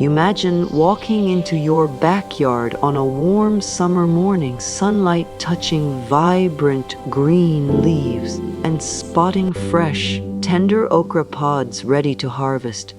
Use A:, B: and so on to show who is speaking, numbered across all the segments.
A: Imagine walking into your backyard on a warm summer morning, sunlight touching vibrant green leaves and spotting fresh, tender okra pods ready to harvest.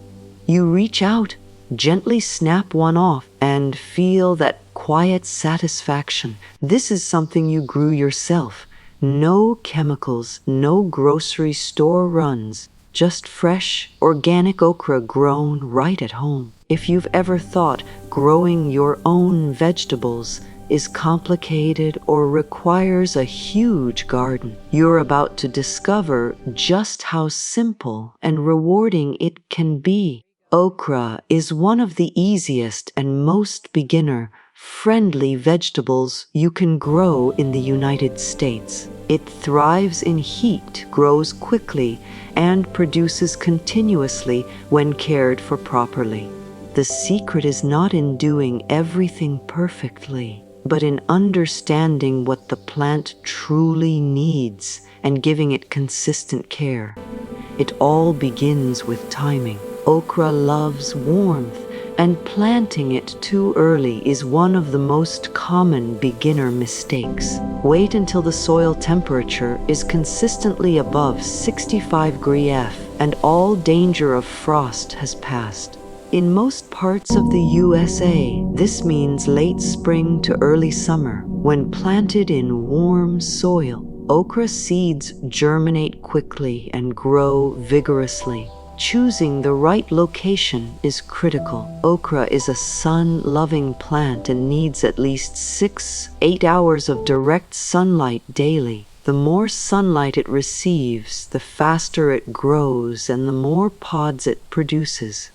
A: You reach out, gently snap one off, and feel that quiet satisfaction. This is something you grew yourself. No chemicals, no grocery store runs. Just fresh, organic okra grown right at home. If you've ever thought growing your own vegetables is complicated or requires a huge garden, you're about to discover just how simple and rewarding it can be. Okra is one of the easiest and most beginner-friendly vegetables you can grow in the United States. It thrives in heat, grows quickly, and produces continuously when cared for properly. The secret is not in doing everything perfectly, but in understanding what the plant truly needs and giving it consistent care. It all begins with timing. Okra loves warmth, and planting it too early is one of the most common beginner mistakes. Wait until the soil temperature is consistently above 65 degrees F and all danger of frost has passed. In most parts of the USA, this means late spring to early summer. When planted in warm soil, okra seeds germinate quickly and grow vigorously. Choosing the right location is critical. Okra is a sun-loving plant and needs at least 6-8 hours of direct sunlight daily. The more sunlight it receives, the faster it grows and the more pods it produces.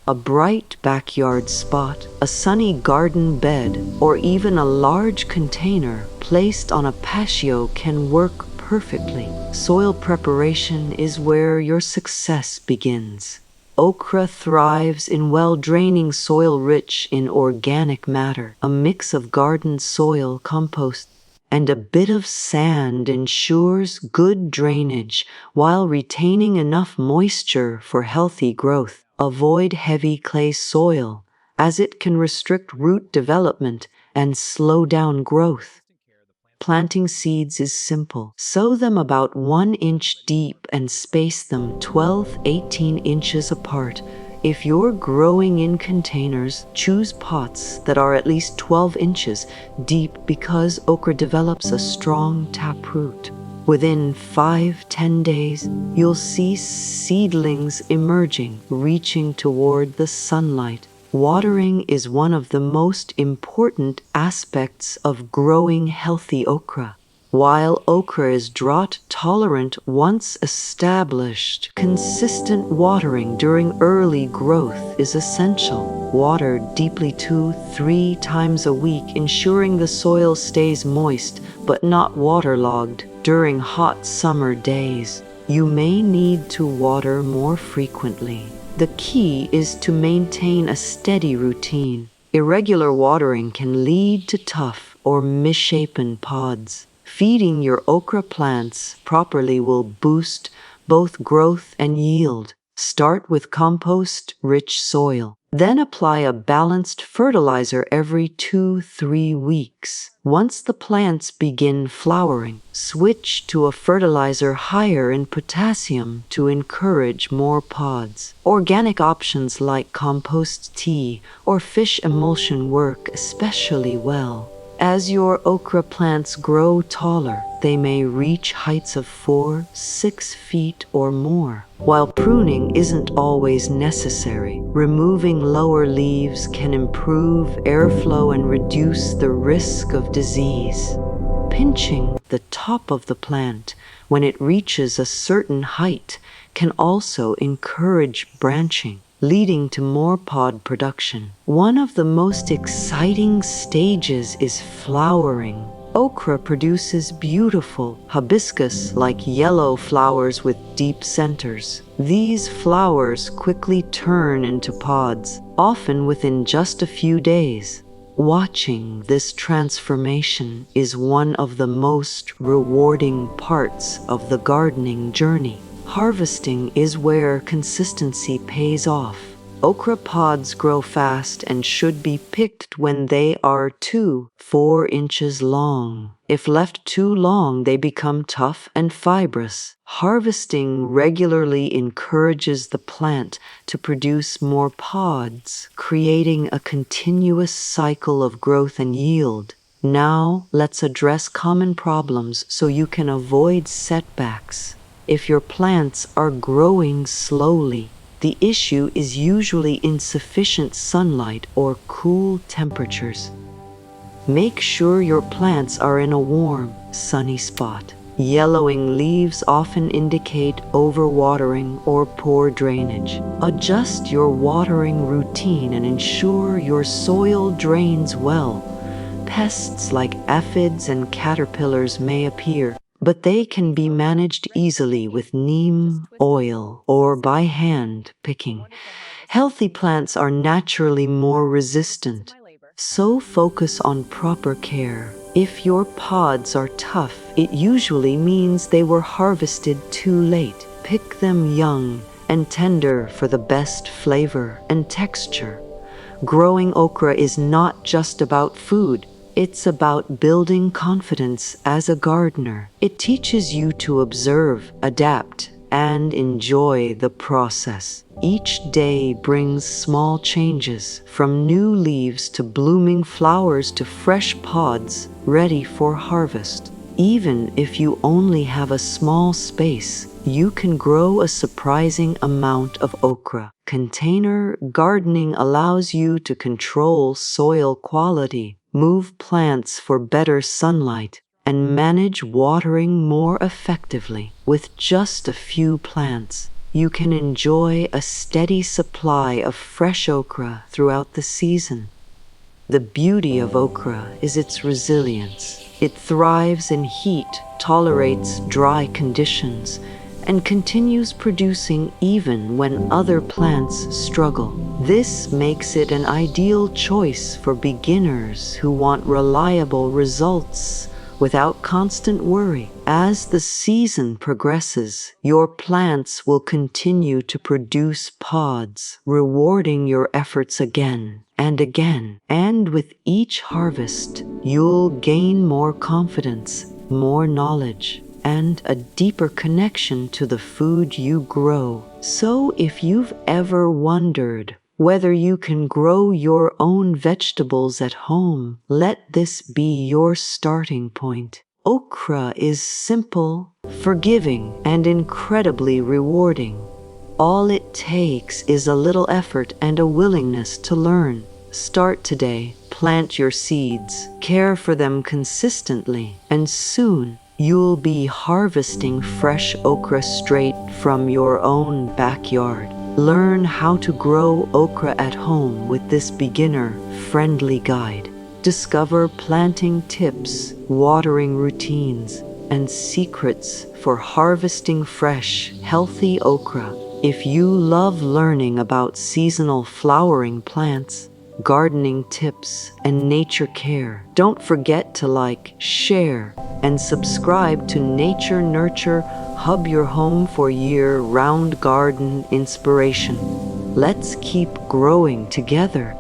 A: A bright backyard spot, a sunny garden bed, or even a large container placed on a patio can work perfectly. Soil preparation is where your success begins. Okra thrives in well-draining soil rich in organic matter. A mix of garden soil, compost, and a bit of sand ensures good drainage while retaining enough moisture for healthy growth. Avoid heavy clay soil, as it can restrict root development and slow down growth. Planting seeds is simple. Sow them about 1 inch deep and space them 12-18 inches apart. If you're growing in containers, choose pots that are at least 12 inches deep because okra develops a strong taproot. Within 5-10 days, you'll see seedlings emerging, reaching toward the sunlight. Watering is one of the most important aspects of growing healthy okra. While okra is drought tolerant once established, consistent watering during early growth is essential. Water deeply 2-3 times a week, ensuring the soil stays moist but not waterlogged. During hot summer days, you may need to water more frequently. The key is to maintain a steady routine. Irregular watering can lead to tough or misshapen pods. Feeding your okra plants properly will boost both growth and yield. Start with compost-rich soil. Then apply a balanced fertilizer every 2-3 weeks. Once the plants begin flowering, switch to a fertilizer higher in potassium to encourage more pods. Organic options like compost tea or fish emulsion work especially well. As your okra plants grow taller, they may reach heights of 4-6 feet or more. While pruning isn't always necessary, removing lower leaves can improve airflow and reduce the risk of disease. Pinching the top of the plant when it reaches a certain height can also encourage branching, leading to more pod production. One of the most exciting stages is flowering. Okra produces beautiful hibiscus-like yellow flowers with deep centers. These flowers quickly turn into pods, often within just a few days. Watching this transformation is one of the most rewarding parts of the gardening journey. Harvesting is where consistency pays off. Okra pods grow fast and should be picked when they are 2 to 4 inches long. If left too long, they become tough and fibrous. Harvesting regularly encourages the plant to produce more pods, creating a continuous cycle of growth and yield. Now, let's address common problems so you can avoid setbacks. If your plants are growing slowly, the issue is usually insufficient sunlight or cool temperatures. Make sure your plants are in a warm, sunny spot. Yellowing leaves often indicate overwatering or poor drainage. Adjust your watering routine and ensure your soil drains well. Pests like aphids and caterpillars may appear, but they can be managed easily with neem oil or by hand picking. Healthy plants are naturally more resistant, so focus on proper care. If your pods are tough, it usually means they were harvested too late. Pick them young and tender for the best flavor and texture. Growing okra is not just about food. It's about building confidence as a gardener. It teaches you to observe, adapt, and enjoy the process. Each day brings small changes, from new leaves to blooming flowers to fresh pods ready for harvest. Even if you only have a small space, you can grow a surprising amount of okra. Container gardening allows you to control soil quality, move plants for better sunlight, and manage watering more effectively. With just a few plants, you can enjoy a steady supply of fresh okra throughout the season. The beauty of okra is its resilience. It thrives in heat, tolerates dry conditions, and continues producing even when other plants struggle. This makes it an ideal choice for beginners who want reliable results without constant worry. As the season progresses, your plants will continue to produce pods, rewarding your efforts again and again. And with each harvest, you'll gain more confidence, more knowledge, and a deeper connection to the food you grow. So if you've ever wondered whether you can grow your own vegetables at home, let this be your starting point. Okra is simple, forgiving, and incredibly rewarding. All it takes is a little effort and a willingness to learn. Start today, plant your seeds, care for them consistently, and soon you'll be harvesting fresh okra straight from your own backyard. Learn how to grow okra at home with this beginner-friendly guide. Discover planting tips, watering routines, and secrets for harvesting fresh, healthy okra. If you love learning about seasonal flowering plants, gardening tips, and nature care, don't forget to like, share, and subscribe to Nature Nurture Hub, your home for year-round garden inspiration. Let's keep growing together.